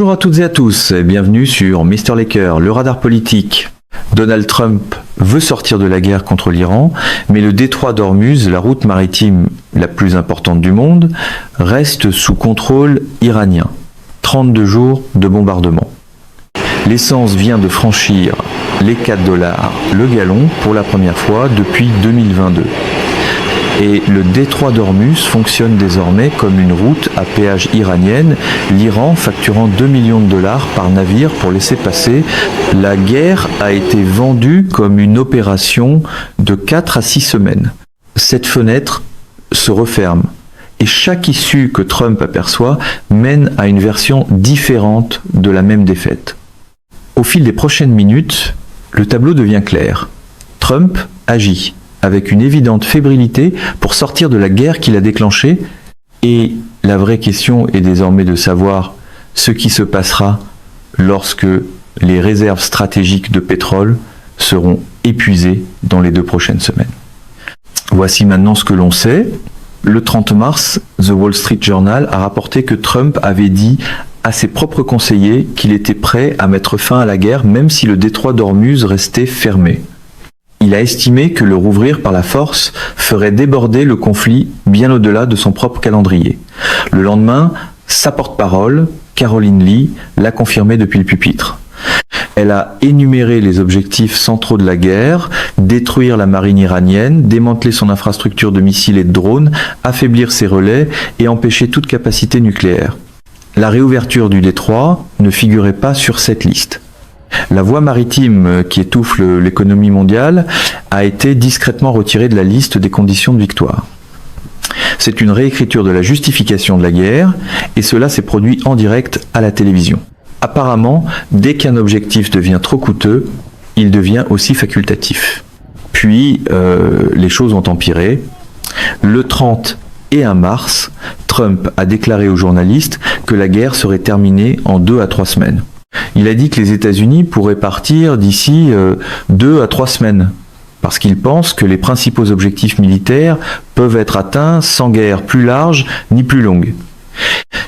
Bonjour à toutes et à tous, et bienvenue sur Mr. Laker, le radar politique. Donald Trump veut sortir de la guerre contre l'Iran, mais le détroit d'Ormuz, la route maritime la plus importante du monde, reste sous contrôle iranien. 32 jours de bombardement. L'essence vient de franchir les $4 le gallon pour la première fois depuis 2022. Et le détroit d'Ormuz fonctionne désormais comme une route à péage iranienne, l'Iran facturant $2 millions par navire pour laisser passer. La guerre a été vendue comme une opération de 4 à 6 semaines. Cette fenêtre se referme et chaque issue que Trump aperçoit mène à une version différente de la même défaite. Au fil des prochaines minutes, le tableau devient clair. Trump agit avec une évidente fébrilité pour sortir de la guerre qu'il a déclenchée, et la vraie question est désormais de savoir ce qui se passera lorsque les réserves stratégiques de pétrole seront épuisées dans les 2 prochaines semaines. Voici maintenant ce que l'on sait. Le 30 mars, The Wall Street Journal a rapporté que Trump avait dit à ses propres conseillers qu'il était prêt à mettre fin à la guerre même si le détroit d'Ormuz restait fermé. Il a estimé que le rouvrir par la force ferait déborder le conflit bien au-delà de son propre calendrier. Le lendemain, sa porte-parole, Caroline Lee, l'a confirmé depuis le pupitre. Elle a énuméré les objectifs centraux de la guerre: détruire la marine iranienne, démanteler son infrastructure de missiles et de drones, affaiblir ses relais et empêcher toute capacité nucléaire. La réouverture du détroit ne figurait pas sur cette liste. La voie maritime qui étouffe l'économie mondiale a été discrètement retirée de la liste des conditions de victoire. C'est une réécriture de la justification de la guerre, et cela s'est produit en direct à la télévision. Apparemment, dès qu'un objectif devient trop coûteux, il devient aussi facultatif. Puis, les choses ont empiré. Le 30 et 1 mars, Trump a déclaré aux journalistes que la guerre serait terminée en 2 à 3 semaines. Il a dit que les États-Unis pourraient partir d'ici 2 à 3 semaines, parce qu'il pense que les principaux objectifs militaires peuvent être atteints sans guerre plus large ni plus longue.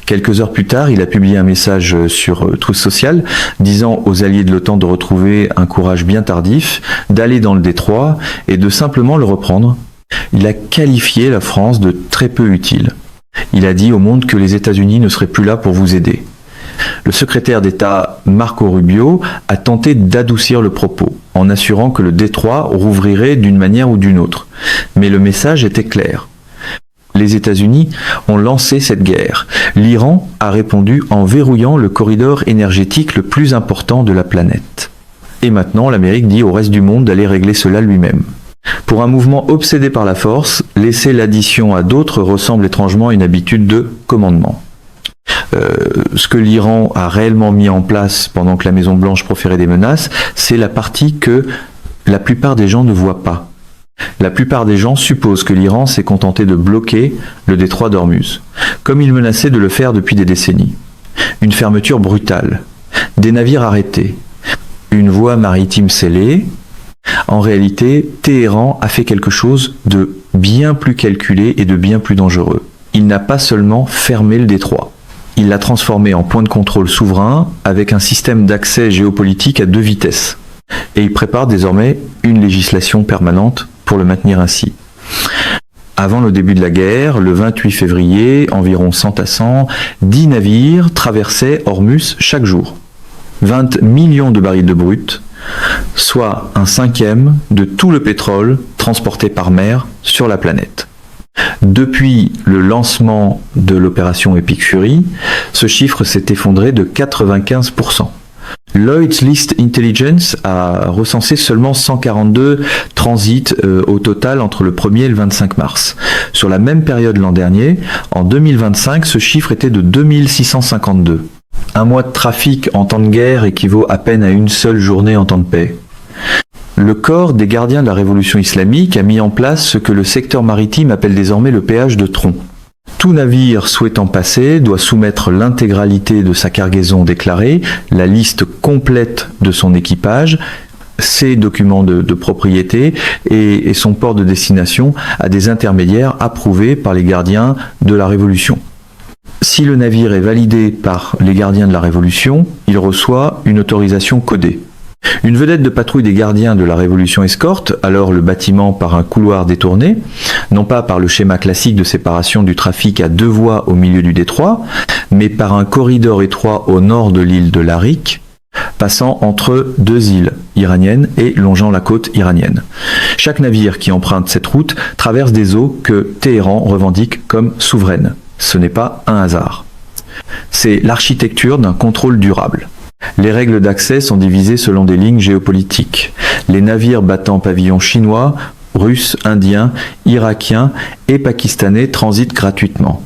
Quelques heures plus tard, il a publié un message sur Truth Social disant aux alliés de l'OTAN de retrouver un courage bien tardif, d'aller dans le détroit et de simplement le reprendre. Il a qualifié la France de très peu utile. Il a dit au monde que les États-Unis ne seraient plus là pour vous aider. Le secrétaire d'État Marco Rubio a tenté d'adoucir le propos, en assurant que le détroit rouvrirait d'une manière ou d'une autre. Mais le message était clair. Les États-Unis ont lancé cette guerre. L'Iran a répondu en verrouillant le corridor énergétique le plus important de la planète. Et maintenant, l'Amérique dit au reste du monde d'aller régler cela lui-même. Pour un mouvement obsédé par la force, laisser l'addition à d'autres ressemble étrangement à une habitude de commandement. Ce que l'Iran a réellement mis en place pendant que la Maison-Blanche proférait des menaces, c'est la partie que la plupart des gens ne voient pas. La plupart des gens supposent que l'Iran s'est contenté de bloquer le détroit d'Ormuz, comme il menaçait de le faire depuis des décennies. Une fermeture brutale, des navires arrêtés, une voie maritime scellée. En réalité, Téhéran a fait quelque chose de bien plus calculé et de bien plus dangereux. Il n'a pas seulement fermé le détroit. Il l'a transformé en point de contrôle souverain avec un système d'accès géopolitique à 2 vitesses. Et il prépare désormais une législation permanente pour le maintenir ainsi. Avant le début de la guerre, le 28 février, environ 100 à 100, 10 navires traversaient Ormuz chaque jour. 20 millions de barils de brut, soit 1/5 de tout le pétrole transporté par mer sur la planète. Depuis le lancement de l'opération Epic Fury, ce chiffre s'est effondré de 95%. Lloyd's List Intelligence a recensé seulement 142 transits au total entre le 1er et le 25 mars. Sur la même période l'an dernier, en 2025, ce chiffre était de 2652. Un mois de trafic en temps de guerre équivaut à peine à une seule journée en temps de paix. Le corps des gardiens de la révolution islamique a mis en place ce que le secteur maritime appelle désormais le péage de tronc. Tout navire souhaitant passer doit soumettre l'intégralité de sa cargaison déclarée, la liste complète de son équipage, ses documents de propriété et son port de destination à des intermédiaires approuvés par les gardiens de la Révolution. Si le navire est validé par les gardiens de la Révolution, il reçoit une autorisation codée. Une vedette de patrouille des gardiens de la Révolution escorte alors le bâtiment par un couloir détourné, non pas par le schéma classique de séparation du trafic à 2 voies au milieu du détroit, mais par un corridor étroit au nord de l'île de Larik, passant entre 2 îles iraniennes et longeant la côte iranienne. Chaque navire qui emprunte cette route traverse des eaux que Téhéran revendique comme souveraines. Ce n'est pas un hasard. C'est l'architecture d'un contrôle durable. Les règles d'accès sont divisées selon des lignes géopolitiques. Les navires battant pavillon chinois, russe, indien, irakien et pakistanais transitent gratuitement.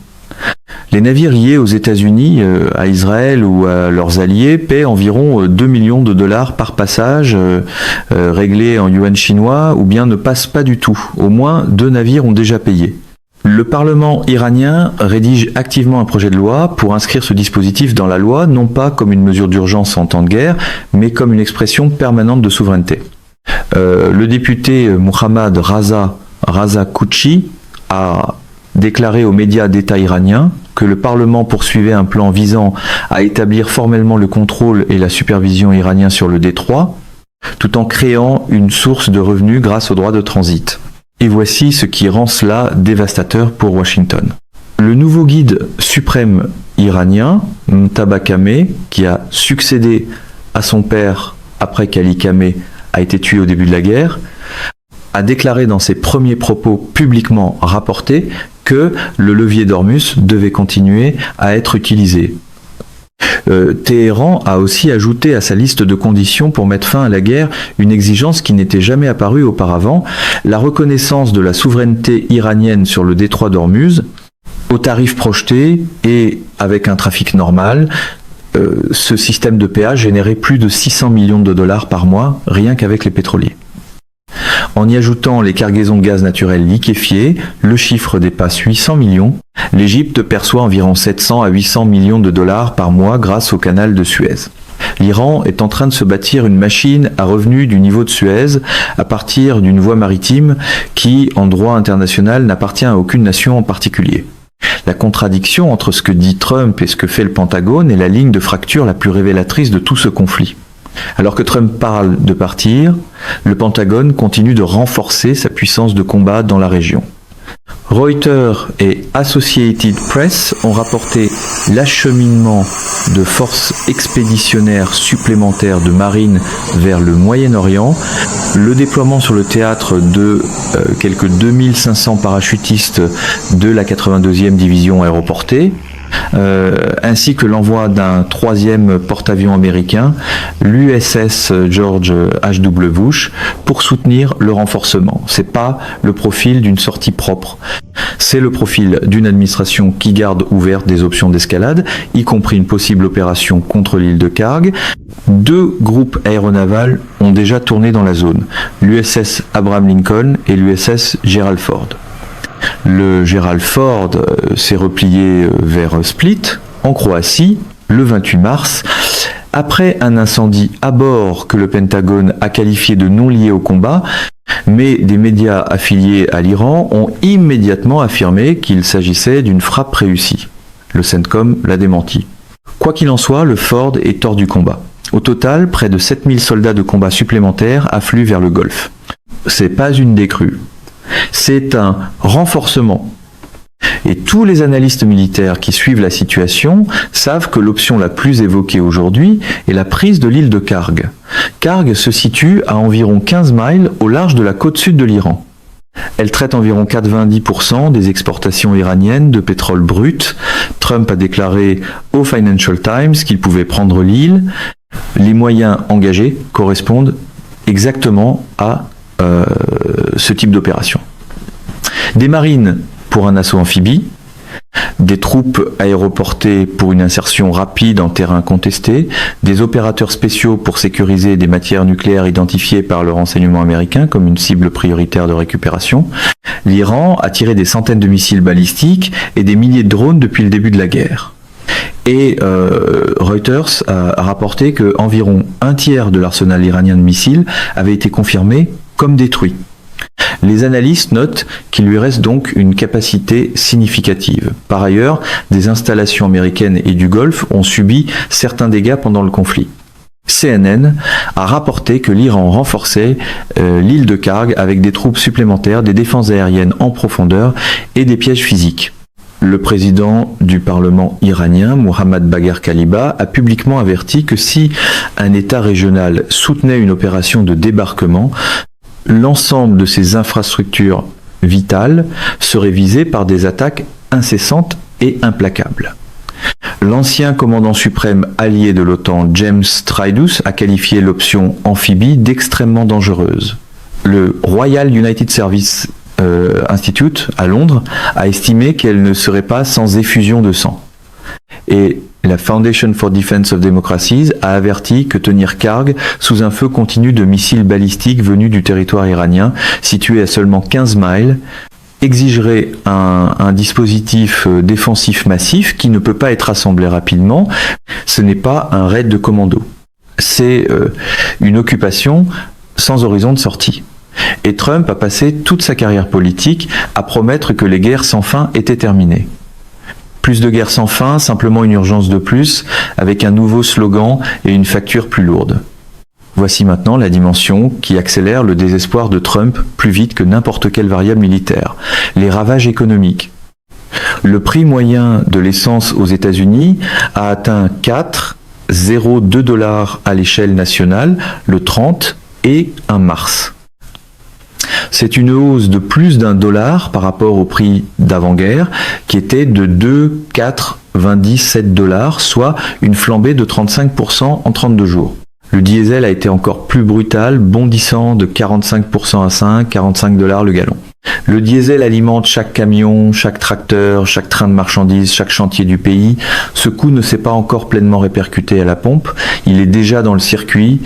Les navires liés aux États-Unis, à Israël ou à leurs alliés paient environ 2 millions de dollars par passage, réglés en yuan chinois, ou bien ne passent pas du tout. Au moins 2 navires ont déjà payé. Le Parlement iranien rédige activement un projet de loi pour inscrire ce dispositif dans la loi, non pas comme une mesure d'urgence en temps de guerre, mais comme une expression permanente de souveraineté. Le député Mohammad Raza Kouchi a déclaré aux médias d'État iraniens que le Parlement poursuivait un plan visant à établir formellement le contrôle et la supervision iranien sur le détroit, tout en créant une source de revenus grâce aux droits de transit. Et voici ce qui rend cela dévastateur pour Washington. Le nouveau guide suprême iranien, Mojtaba Kameh, qui a succédé à son père après qu'Ali Kameh a été tué au début de la guerre, a déclaré dans ses premiers propos publiquement rapportés que le levier d'Ormuz devait continuer à être utilisé. Téhéran a aussi ajouté à sa liste de conditions pour mettre fin à la guerre une exigence qui n'était jamais apparue auparavant, la reconnaissance de la souveraineté iranienne sur le détroit d'Ormuz, aux tarifs projetés et avec un trafic normal. Ce système de péage générait plus de 600 millions de dollars par mois, rien qu'avec les pétroliers. En y ajoutant les cargaisons de gaz naturel liquéfié, le chiffre dépasse 800 millions. L'Égypte perçoit environ 700 à 800 millions de dollars par mois grâce au canal de Suez. L'Iran est en train de se bâtir une machine à revenus du niveau de Suez à partir d'une voie maritime qui, en droit international, n'appartient à aucune nation en particulier. La contradiction entre ce que dit Trump et ce que fait le Pentagone est la ligne de fracture la plus révélatrice de tout ce conflit. Alors que Trump parle de partir, le Pentagone continue de renforcer sa puissance de combat dans la région. Reuters et Associated Press ont rapporté l'acheminement de forces expéditionnaires supplémentaires de marine vers le Moyen-Orient, le déploiement sur le théâtre de quelques 2500 parachutistes de la 82e division aéroportée, ainsi que l'envoi d'un 3e porte-avions américain, l'USS George H.W. Bush, pour soutenir le renforcement. C'est pas le profil d'une sortie propre. C'est le profil d'une administration qui garde ouvertes des options d'escalade, y compris une possible opération contre l'île de Karg. 2 groupes aéronavals ont déjà tourné dans la zone, l'USS Abraham Lincoln et l'USS Gerald Ford. Le Gerald Ford s'est replié vers Split, en Croatie, le 28 mars, après un incendie à bord que le Pentagone a qualifié de non lié au combat, mais des médias affiliés à l'Iran ont immédiatement affirmé qu'il s'agissait d'une frappe réussie. Le CENTCOM l'a démenti. Quoi qu'il en soit, le Ford est hors du combat. Au total, près de 7000 soldats de combat supplémentaires affluent vers le Golfe. C'est pas une décrue. C'est un renforcement. Et tous les analystes militaires qui suivent la situation savent que l'option la plus évoquée aujourd'hui est la prise de l'île de Karg. Karg se situe à environ 15 miles au large de la côte sud de l'Iran. Elle traite environ 90% des exportations iraniennes de pétrole brut. Trump a déclaré au Financial Times qu'il pouvait prendre l'île. Les moyens engagés correspondent exactement à ce type d'opération. Des marines pour un assaut amphibie, des troupes aéroportées pour une insertion rapide en terrain contesté, des opérateurs spéciaux pour sécuriser des matières nucléaires identifiées par le renseignement américain comme une cible prioritaire de récupération. L'Iran a tiré des centaines de missiles balistiques et des milliers de drones depuis le début de la guerre. Et Reuters a rapporté qu'environ un tiers de l'arsenal iranien de missiles avait été confirmé comme détruit. Les analystes notent qu'il lui reste donc une capacité significative. Par ailleurs, des installations américaines et du Golfe ont subi certains dégâts pendant le conflit. CNN a rapporté que l'Iran renforçait l'île de Karg avec des troupes supplémentaires, des défenses aériennes en profondeur et des pièges physiques. Le président du Parlement iranien, Mohammad Bagher Kaliba, a publiquement averti que si un État régional soutenait une opération de débarquement, l'ensemble de ses infrastructures vitales serait visé par des attaques incessantes et implacables. L'ancien commandant suprême allié de l'OTAN, James Stridus, a qualifié l'option amphibie d'extrêmement dangereuse. Le Royal United Service Institute à Londres a estimé qu'elle ne serait pas sans effusion de sang. Et la Foundation for Defense of Democracies a averti que tenir Karg sous un feu continu de missiles balistiques venus du territoire iranien, situé à seulement 15 miles, exigerait un dispositif défensif massif qui ne peut pas être assemblé rapidement. Ce n'est pas un raid de commando. C'est une occupation sans horizon de sortie. Et Trump a passé toute sa carrière politique à promettre que les guerres sans fin étaient terminées. Plus de guerres sans fin, simplement une urgence de plus, avec un nouveau slogan et une facture plus lourde. Voici maintenant la dimension qui accélère le désespoir de Trump plus vite que n'importe quelle variable militaire. Les ravages économiques. Le prix moyen de l'essence aux États-Unis a atteint 4,02 $ à l'échelle nationale le 30 et 1 mars. C'est une hausse de plus d'$1 par rapport au prix d'avant-guerre, qui était de 2,97 $, soit une flambée de 35% en 32 jours. Le diesel a été encore plus brutal, bondissant de 45% à 45 $ le gallon. Le diesel alimente chaque camion, chaque tracteur, chaque train de marchandises, chaque chantier du pays. Ce coût ne s'est pas encore pleinement répercuté à la pompe, il est déjà dans le circuit.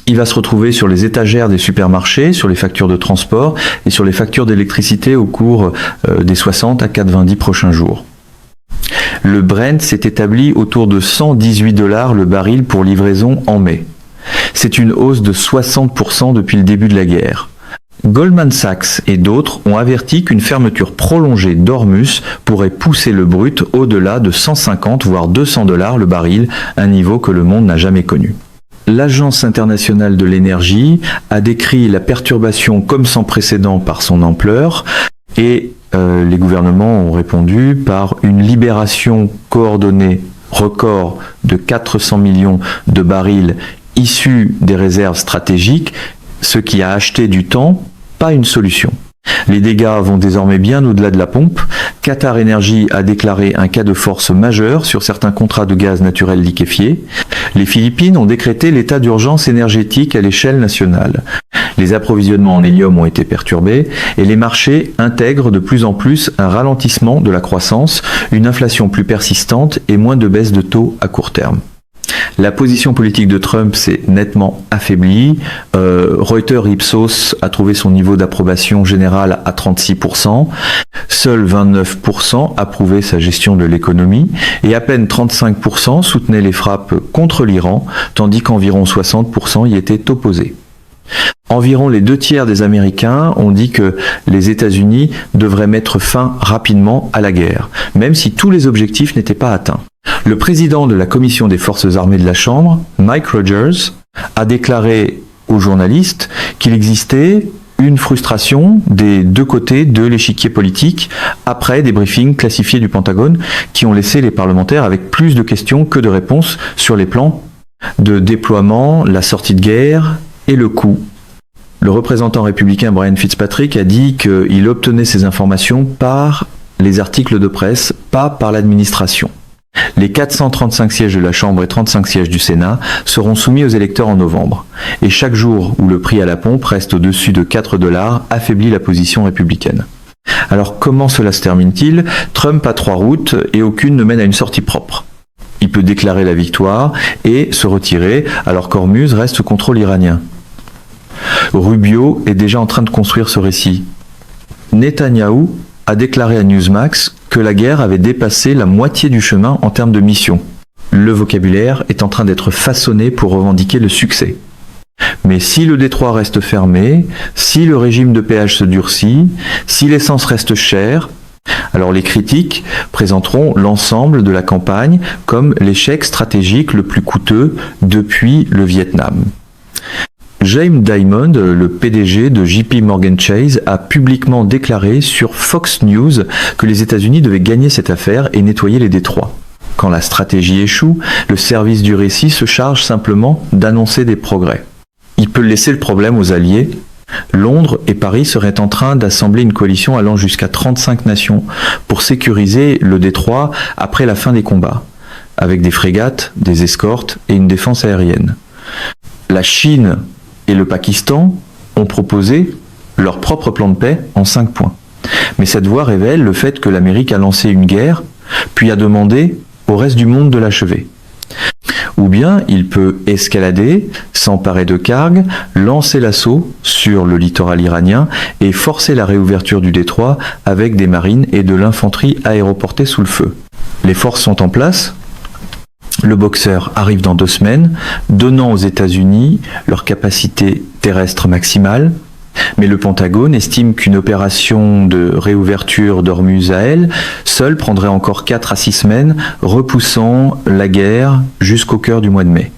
Il va se retrouver sur les étagères des supermarchés, sur les factures de transport et sur les factures d'électricité au cours des 60 à 90 prochains jours. Le Brent s'est établi autour de 118 $ le baril pour livraison en mai. C'est une hausse de 60% depuis le début de la guerre. Goldman Sachs et d'autres ont averti qu'une fermeture prolongée d'Ormuz pourrait pousser le brut au-delà de 150 voire 200 $ le baril, un niveau que le monde n'a jamais connu. L'Agence internationale de l'énergie a décrit la perturbation comme sans précédent par son ampleur et les gouvernements ont répondu par une libération coordonnée record de 400 millions de barils issus des réserves stratégiques, ce qui a acheté du temps, pas une solution. Les dégâts vont désormais bien au-delà de la pompe. Qatar Energy a déclaré un cas de force majeure sur certains contrats de gaz naturel liquéfié. Les Philippines ont décrété l'état d'urgence énergétique à l'échelle nationale. Les approvisionnements en hélium ont été perturbés et les marchés intègrent de plus en plus un ralentissement de la croissance, une inflation plus persistante et moins de baisse de taux à court terme. La position politique de Trump s'est nettement affaiblie. Reuters Ipsos a trouvé son niveau d'approbation générale à 36%. Seuls 29% approuvaient sa gestion de l'économie et à peine 35% soutenaient les frappes contre l'Iran, tandis qu'environ 60% y étaient opposés. Environ les 2/3 des Américains ont dit que les États-Unis devraient mettre fin rapidement à la guerre, même si tous les objectifs n'étaient pas atteints. Le président de la commission des forces armées de la Chambre, Mike Rogers, a déclaré aux journalistes qu'il existait une frustration des deux côtés de l'échiquier politique après des briefings classifiés du Pentagone qui ont laissé les parlementaires avec plus de questions que de réponses sur les plans de déploiement, la sortie de guerre et le coût. Le représentant républicain Brian Fitzpatrick a dit qu'il obtenait ces informations par les articles de presse, pas par l'administration. Les 435 sièges de la Chambre et 35 sièges du Sénat seront soumis aux électeurs en novembre. Et chaque jour où le prix à la pompe reste au-dessus de 4 $ affaiblit la position républicaine. Alors comment cela se termine-t-il ? Trump a 3 routes et aucune ne mène à une sortie propre. Il peut déclarer la victoire et se retirer alors qu'Ormuz reste sous contrôle iranien. Rubio est déjà en train de construire ce récit. Netanyahou a déclaré à Newsmax que la guerre avait dépassé la moitié du chemin en termes de mission. Le vocabulaire est en train d'être façonné pour revendiquer le succès. Mais si le détroit reste fermé, si le régime de péage se durcit, si l'essence reste chère, alors les critiques présenteront l'ensemble de la campagne comme l'échec stratégique le plus coûteux depuis le Vietnam. Jamie Dimon, le PDG de JP Morgan Chase, a publiquement déclaré sur Fox News que les États-Unis devaient gagner cette affaire et nettoyer les détroits. Quand la stratégie échoue, le service du récit se charge simplement d'annoncer des progrès. Il peut laisser le problème aux alliés. Londres et Paris seraient en train d'assembler une coalition allant jusqu'à 35 nations pour sécuriser le détroit après la fin des combats, avec des frégates, des escortes et une défense aérienne. La Chine et le Pakistan ont proposé leur propre plan de paix en 5 points. Mais cette voie révèle le fait que l'Amérique a lancé une guerre, puis a demandé au reste du monde de l'achever. Ou bien il peut escalader, s'emparer de Karg, lancer l'assaut sur le littoral iranien et forcer la réouverture du détroit avec des marines et de l'infanterie aéroportée sous le feu. Les forces sont en place. Le Boxer arrive dans 2 semaines, donnant aux États-Unis leur capacité terrestre maximale, mais le Pentagone estime qu'une opération de réouverture d'Ormuz à elle seule prendrait encore 4 à 6 semaines, repoussant la guerre jusqu'au cœur du mois de mai.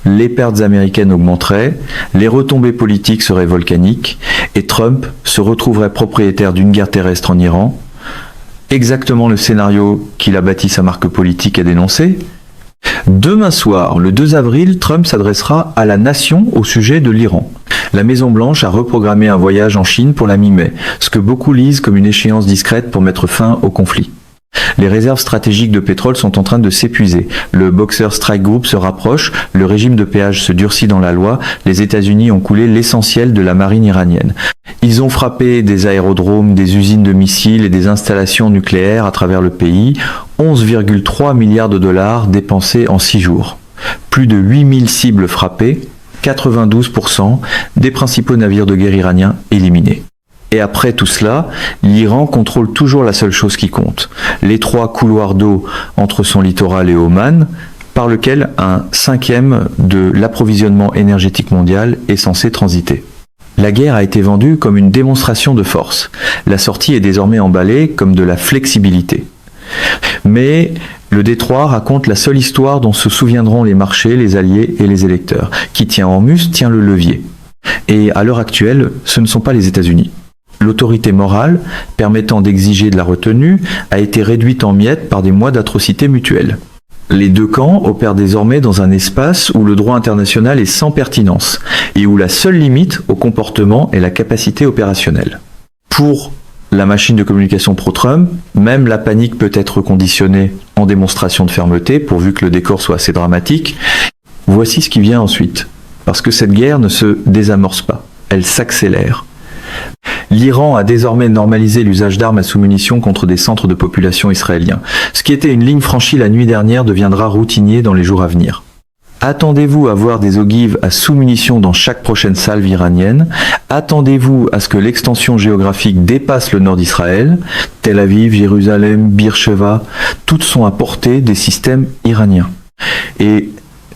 Les pertes américaines augmenteraient, les retombées politiques seraient volcaniques, et Trump se retrouverait propriétaire d'une guerre terrestre en Iran, exactement le scénario qu'il a bâti sa marque politique et dénoncé. Demain soir, le 2 avril, Trump s'adressera à la nation au sujet de l'Iran. La Maison-Blanche a reprogrammé un voyage en Chine pour la mi-mai, ce que beaucoup lisent comme une échéance discrète pour mettre fin au conflit. Les réserves stratégiques de pétrole sont en train de s'épuiser. Le Boxer Strike Group se rapproche, le régime de péage se durcit dans la loi, les États-Unis ont coulé l'essentiel de la marine iranienne. Ils ont frappé des aérodromes, des usines de missiles et des installations nucléaires à travers le pays, 11,3 milliards de dollars dépensés en 6 jours. Plus de 8000 cibles frappées, 92% des principaux navires de guerre iraniens éliminés. Et après tout cela, l'Iran contrôle toujours la seule chose qui compte, l'étroit couloir d'eau entre son littoral et Oman, par lequel un 1/5 de l'approvisionnement énergétique mondial est censé transiter. La guerre a été vendue comme une démonstration de force. La sortie est désormais emballée comme de la flexibilité. Mais le détroit raconte la seule histoire dont se souviendront les marchés, les alliés et les électeurs. Qui tient Hormuz tient le levier. Et à l'heure actuelle, ce ne sont pas les États-Unis. L'autorité morale, permettant d'exiger de la retenue, a été réduite en miettes par des mois d'atrocités mutuelles. Les deux camps opèrent désormais dans un espace où le droit international est sans pertinence et où la seule limite au comportement est la capacité opérationnelle. Pour la machine de communication pro-Trump, même la panique peut être conditionnée en démonstration de fermeté, pourvu que le décor soit assez dramatique. Voici ce qui vient ensuite, parce que cette guerre ne se désamorce pas, elle s'accélère. L'Iran a désormais normalisé l'usage d'armes à sous-munitions contre des centres de population israéliens. Ce qui était une ligne franchie la nuit dernière deviendra routinier dans les jours à venir. Attendez-vous à voir des ogives à sous-munitions dans chaque prochaine salve iranienne. Attendez-vous à ce que l'extension géographique dépasse le nord d'Israël. Tel Aviv, Jérusalem, Beersheva, toutes sont à portée des systèmes iraniens. Et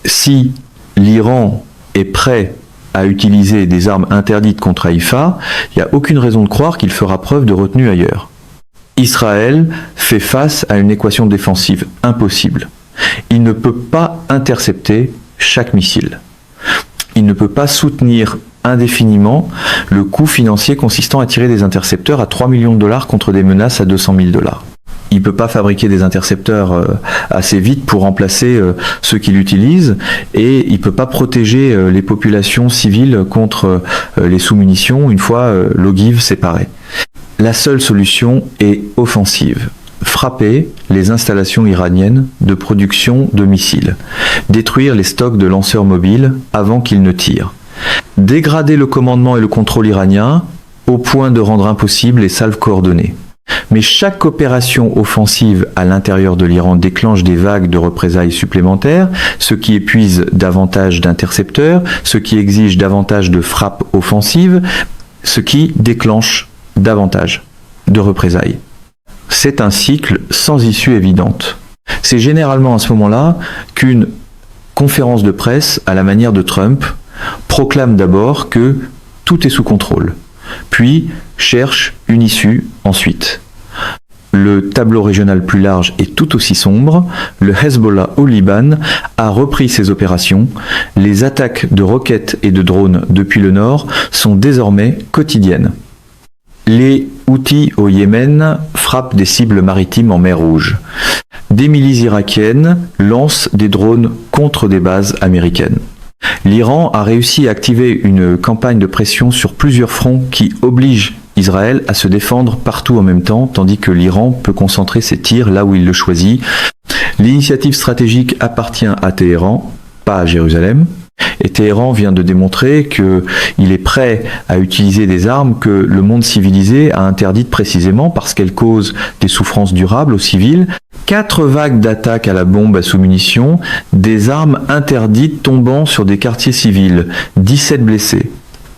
si l'Iran est prêt à utiliser des armes interdites contre Haïfa, il n'y a aucune raison de croire qu'il fera preuve de retenue ailleurs. Israël fait face à une équation défensive impossible. Il ne peut pas intercepter chaque missile. Il ne peut pas soutenir indéfiniment le coût financier consistant à tirer des intercepteurs à 3 millions de dollars contre des menaces à 200 000 dollars. Il ne peut pas fabriquer des intercepteurs assez vite pour remplacer ceux qui l'utilisent et il ne peut pas protéger les populations civiles contre les sous-munitions une fois l'ogive séparée. La seule solution est offensive. Frapper les installations iraniennes de production de missiles. Détruire les stocks de lanceurs mobiles avant qu'ils ne tirent. Dégrader le commandement et le contrôle iranien au point de rendre impossible les salves coordonnées. Mais chaque opération offensive à l'intérieur de l'Iran déclenche des vagues de représailles supplémentaires, ce qui épuise davantage d'intercepteurs, ce qui exige davantage de frappes offensives, ce qui déclenche davantage de représailles. C'est un cycle sans issue évidente. C'est généralement à ce moment-là qu'une conférence de presse à la manière de Trump proclame d'abord que tout est sous contrôle, puis cherche une issue ensuite. Le tableau régional plus large est tout aussi sombre. Le Hezbollah au Liban a repris ses opérations. Les attaques de roquettes et de drones depuis le nord sont désormais quotidiennes. Les Houthis au Yémen frappent des cibles maritimes en mer Rouge. Des milices irakiennes lancent des drones contre des bases américaines. L'Iran a réussi à activer une campagne de pression sur plusieurs fronts qui oblige Israël à se défendre partout en même temps, tandis que l'Iran peut concentrer ses tirs là où il le choisit. L'initiative stratégique appartient à Téhéran, pas à Jérusalem. Et Téhéran vient de démontrer qu'il est prêt à utiliser des armes que le monde civilisé a interdites précisément parce qu'elles causent des souffrances durables aux civils. 4 vagues d'attaques à la bombe à sous-munitions, des armes interdites tombant sur des quartiers civils, 17 blessés.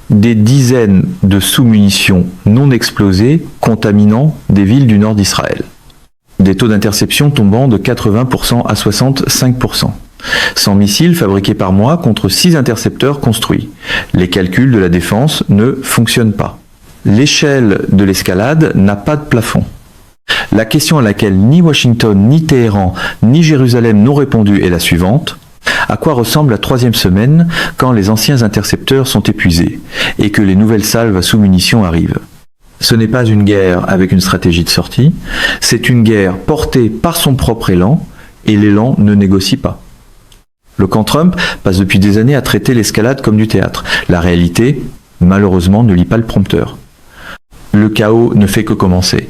Des dizaines de sous-munitions non explosées contaminant des villes du nord d'Israël. Des taux d'interception tombant de 80% à 65%. 100 missiles fabriqués par mois contre 6 intercepteurs construits. Les calculs de la défense ne fonctionnent pas. L'échelle de l'escalade n'a pas de plafond. La question à laquelle ni Washington, ni Téhéran, ni Jérusalem n'ont répondu est la suivante. À quoi ressemble la 3e semaine quand les anciens intercepteurs sont épuisés et que les nouvelles salves à sous-munitions arrivent? Ce n'est pas une guerre avec une stratégie de sortie, c'est une guerre portée par son propre élan, et l'élan ne négocie pas. Le camp Trump passe depuis des années à traiter l'escalade comme du théâtre. La réalité, malheureusement, ne lit pas le prompteur. Le chaos ne fait que commencer.